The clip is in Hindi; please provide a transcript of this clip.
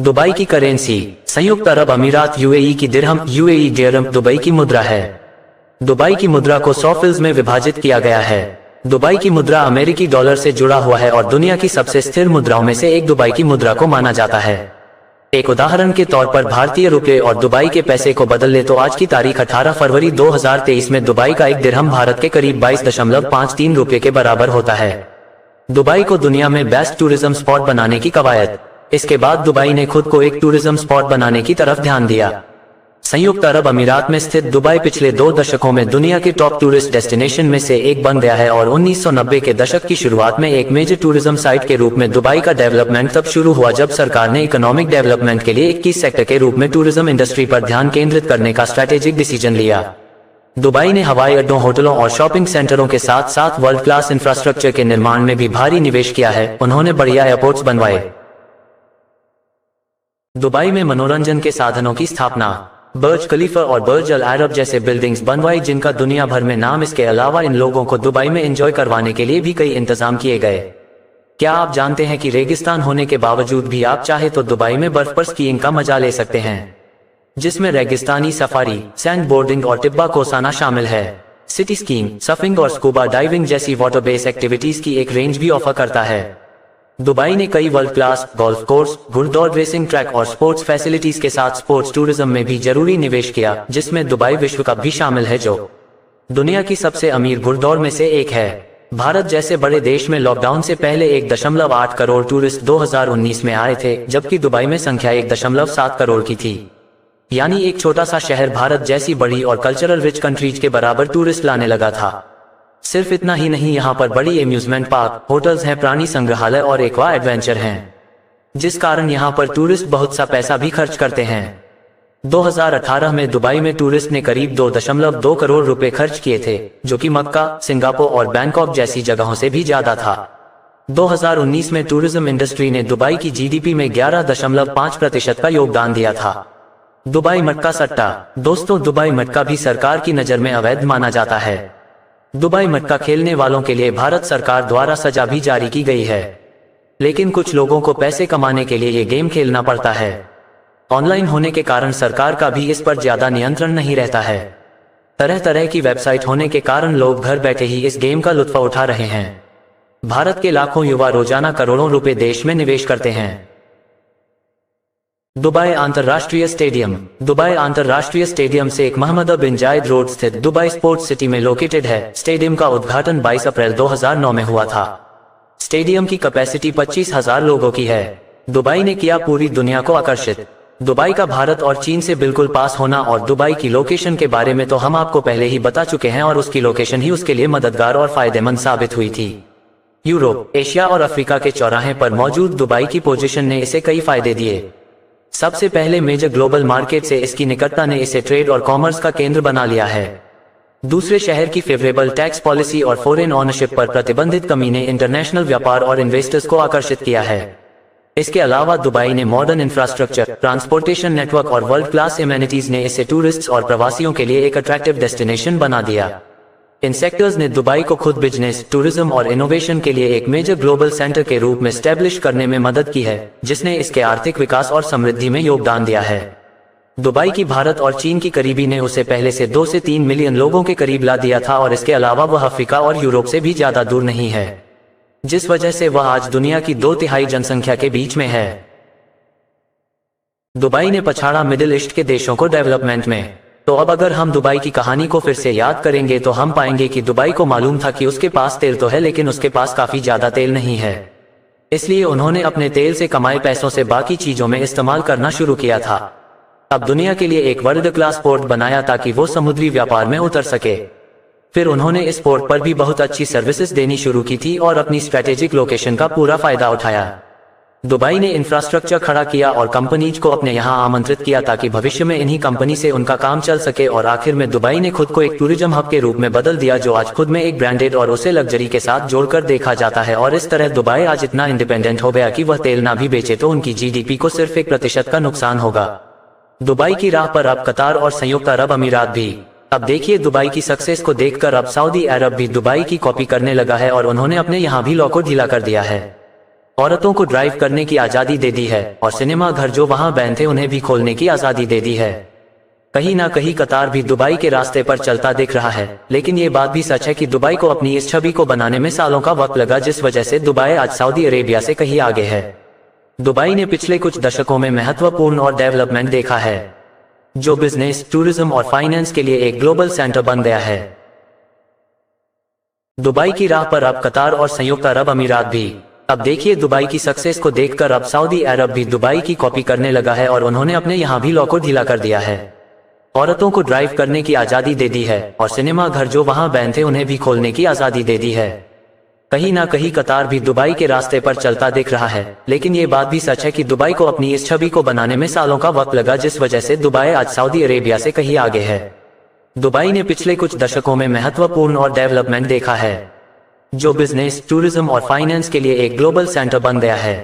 दुबई की करेंसी संयुक्त अरब अमीरात यूएई की दिरहम यूएई दिरहम दुबई की मुद्रा है। दुबई की मुद्रा को 100 फिल्स में विभाजित किया गया है। दुबई की मुद्रा अमेरिकी डॉलर से जुड़ा हुआ है और दुनिया की सबसे स्थिर मुद्राओं में से एक दुबई की मुद्रा को माना जाता है। एक उदाहरण के तौर पर भारतीय रुपये और दुबई के पैसे को बदल ले तो आज की तारीख 18 फरवरी 2023 में दुबई का एक दिरहम भारत के करीब 22.53 रुपये के बराबर होता है। दुबई को दुनिया में बेस्ट टूरिज्म स्पॉट बनाने की कवायद। इसके बाद दुबई ने खुद को एक टूरिज्म स्पॉट बनाने की तरफ ध्यान दिया। संयुक्त अरब अमीरात में स्थित दुबई पिछले 2 दशकों में दुनिया के टॉप टूरिस्ट डेस्टिनेशन में से एक बन गया है और 1990 के दशक की शुरुआत में एक मेजर टूरिज्म साइट के रूप में दुबई का डेवलपमेंट तब शुरू हुआ जब सरकार ने इकोनॉमिक डेवलपमेंट के लिए 21 सेक्टर के रूप में टूरिज्म इंडस्ट्री पर ध्यान केंद्रित करने का स्ट्रैटेजिक डिसीजन लिया। दुबई ने हवाई अड्डों, होटलों और शॉपिंग सेंटरों के साथ साथ वर्ल्ड क्लास इंफ्रास्ट्रक्चर के निर्माण में भी भारी निवेश किया है। उन्होंने बढ़िया एयरपोर्ट्स बनवाए। दुबई में मनोरंजन के साधनों की स्थापना, बर्ज खलीफा और बर्ज अल अरब जैसे बिल्डिंग्स बनवाई जिनका दुनिया भर में नाम। इसके अलावा इन लोगों को दुबई में एंजॉय करवाने के लिए भी कई इंतजाम किए गए। क्या आप जानते हैं कि रेगिस्तान होने के बावजूद भी आप चाहे तो दुबई में बर्फ पर स्कीइंग का मजा ले सकते हैं, जिसमें रेगिस्तानी सफारी, सैंड बोर्डिंग और टिब्बा कोसाना शामिल है। सिटी स्कीइंग, सर्फिंग और स्कूबा डाइविंग जैसी वाटर बेस्ड एक्टिविटीज की एक रेंज भी ऑफर करता है। दुबई ने कई वर्ल्ड क्लास गोल्फ कोर्स, घुड़दौड़ रेसिंग ट्रैक और स्पोर्ट्स फैसिलिटीज के साथ स्पोर्ट्स टूरिज्म में भी जरूरी निवेश किया, जिसमें दुबई विश्व कप भी शामिल है जो दुनिया की सबसे अमीर घुड़दौड़ में से एक है। भारत जैसे बड़े देश में लॉकडाउन से पहले 1.8 करोड़ टूरिस्ट 2019 में आए थे, जबकि दुबई में संख्या 1.7 करोड़ की थी। यानी एक छोटा सा शहर भारत जैसी बड़ी और कल्चरल रिच कंट्रीज के बराबर टूरिस्ट लाने लगा था। सिर्फ इतना ही नहीं, यहाँ पर बड़ी एम्यूजमेंट पार्क, होटल्स हैं, प्राणी संग्रहालय और एक्वा एडवेंचर हैं, जिस कारण यहाँ पर टूरिस्ट बहुत सा पैसा भी खर्च करते हैं। 2018 में दुबई में टूरिस्ट ने करीब 2.2 करोड़ रुपए खर्च किए थे, जो कि मक्का, सिंगापुर और बैंकॉक जैसी जगहों से भी ज्यादा था। 2019 में टूरिज्म इंडस्ट्री ने दुबई की जीडीपी में 11.5% का योगदान दिया था। दुबई मटका सट्टा। दोस्तों, दुबई मटका भी सरकार की नजर में अवैध माना जाता है। दुबई मटका खेलने वालों के लिए भारत सरकार द्वारा सजा भी जारी की गई है, लेकिन कुछ लोगों को पैसे कमाने के लिए ये गेम खेलना पड़ता है। ऑनलाइन होने के कारण सरकार का भी इस पर ज्यादा नियंत्रण नहीं रहता है। तरह तरह की वेबसाइट होने के कारण लोग घर बैठे ही इस गेम का लुत्फ उठा रहे हैं। भारत के लाखों युवा रोजाना करोड़ों रुपए देश में निवेश करते हैं। दुबई अंतर्राष्ट्रीय स्टेडियम। दुबई अंतर्राष्ट्रीय स्टेडियम से एक मोहम्मद बिन जायद रोड स्थित दुबई स्पोर्ट्स सिटी में लोकेटेड है। स्टेडियम का उद्घाटन 22 अप्रैल 2009 में हुआ था। स्टेडियम की कैपेसिटी 25,000 लोगों की है। दुबई ने किया पूरी दुनिया को आकर्षित। दुबई का भारत और चीन से बिल्कुल पास होना और दुबई की लोकेशन के बारे में तो हम आपको पहले ही बता चुके हैं और उसकी लोकेशन ही उसके लिए मददगार और फायदेमंद साबित हुई थी। यूरोप, एशिया और अफ्रीका के चौराहे पर मौजूद दुबई की पोजीशन ने इसे कई फायदे दिए। सबसे पहले मेजर ग्लोबल मार्केट से इसकी निकटता ने इसे ट्रेड और कॉमर्स का केंद्र बना लिया है। दूसरे, शहर की फेवरेबल टैक्स पॉलिसी और फॉरेन ओनरशिप पर प्रतिबंधित कमी ने इंटरनेशनल व्यापार और इन्वेस्टर्स को आकर्षित किया है। इसके अलावा दुबई ने मॉडर्न इंफ्रास्ट्रक्चर, ट्रांसपोर्टेशन नेटवर्क और वर्ल्ड क्लास एमेनिटीज ने इसे टूरिस्ट्स और प्रवासियों के लिए एक अट्रैक्टिव डेस्टिनेशन बना दिया। इन सेक्टर्स ने दुबई को खुद बिजनेस, टूरिज्म और इनोवेशन के लिए एक मेजर ग्लोबल सेंटर के रूप में स्टैब्लिश करने में मदद की है, जिसने इसके आर्थिक विकास और समृद्धि में योगदान दिया है। दुबई की भारत और चीन की करीबी ने उसे पहले से 2 से 3 मिलियन लोगों के करीब ला दिया था और इसके अलावा वह अफ्रीका और यूरोप से भी ज्यादा दूर नहीं है, जिस वजह से वह आज दुनिया की 2/3 जनसंख्या के बीच में है। दुबई ने पछाड़ा मिडिल ईस्ट के देशों को डेवलपमेंट में। तो अब अगर हम दुबई की कहानी को फिर से याद करेंगे तो हम पाएंगे कि दुबई को मालूम था कि उसके पास तेल तो है, लेकिन उसके पास काफी ज्यादा तेल नहीं है। इसलिए उन्होंने अपने तेल से कमाए पैसों से बाकी चीजों में इस्तेमाल करना शुरू किया था। अब दुनिया के लिए एक वर्ल्ड क्लास पोर्ट बनाया ताकि वो समुद्री व्यापार में उतर सके। फिर उन्होंने इस पोर्ट पर भी बहुत अच्छी सर्विसेज देनी शुरू की थी और अपनी स्ट्रेटेजिक लोकेशन का पूरा फायदा उठाया। दुबई ने इंफ्रास्ट्रक्चर खड़ा किया और कंपनीज को अपने यहाँ आमंत्रित किया ताकि भविष्य में इन्हीं कंपनी से उनका काम चल सके और आखिर में दुबई ने खुद को एक टूरिज्म हब के रूप में बदल दिया, जो आज खुद में एक ब्रांडेड और उसे लग्जरी के साथ जोड़कर देखा जाता है। और इस तरह दुबई आज इतना इंडिपेंडेंट हो गया कि वह तेल ना भी बेचे तो उनकी जीडीपी को सिर्फ 1% का नुकसान होगा। दुबई की राह पर अब कतार और संयुक्त अरब अमीरात भी। अब देखिए, दुबई की सक्सेस को देखकर अब सऊदी अरब भी दुबई की कॉपी करने लगा है और उन्होंने अपने यहाँ भी लॉ को ढीला कर दिया है। औरतों को ड्राइव करने की आज़ादी दे दी है और सिनेमा घर जो वहां बैन थे उन्हें भी खोलने की आज़ादी दे दी है। कहीं ना कहीं कतार भी दुबई के रास्ते पर चलता दिख रहा है, लेकिन ये बात भी सच है कि दुबई को अपनी इस छवि को बनाने में सालों का वक्त लगा, जिस वजह से दुबई आज सऊदी अरेबिया से कहीं आगे है। दुबई ने पिछले कुछ दशकों में महत्वपूर्ण और डेवलपमेंट देखा है, जो बिजनेस, टूरिज्म और फाइनेंस के लिए एक ग्लोबल सेंटर बन गया है। दुबई की राह पर अब कतार और संयुक्त अरब अमीरात भी। अब देखिए, दुबई की सक्सेस को देखकर अब सऊदी अरब भी दुबई की कॉपी करने लगा है और उन्होंने अपने यहाँ भी लॉ को ढीला कर दिया है। औरतों को ड्राइव करने की आज़ादी दे दी है और सिनेमा घर जो वहां बैन थे उन्हें भी खोलने की आज़ादी दे दी है। कहीं ना कहीं कतार भी दुबई के रास्ते पर चलता दिख रहा है, लेकिन ये बात भी सच है कि दुबई को अपनी इस छवि को बनाने में सालों का वक्त लगा, जिस वजह से दुबई आज सऊदी अरेबिया से कहीं आगे है। दुबई ने पिछले कुछ दशकों में महत्वपूर्ण और डेवलपमेंट देखा है, जो बिजनेस, टूरिज्म और फाइनेंस के लिए एक ग्लोबल सेंटर बन गया है।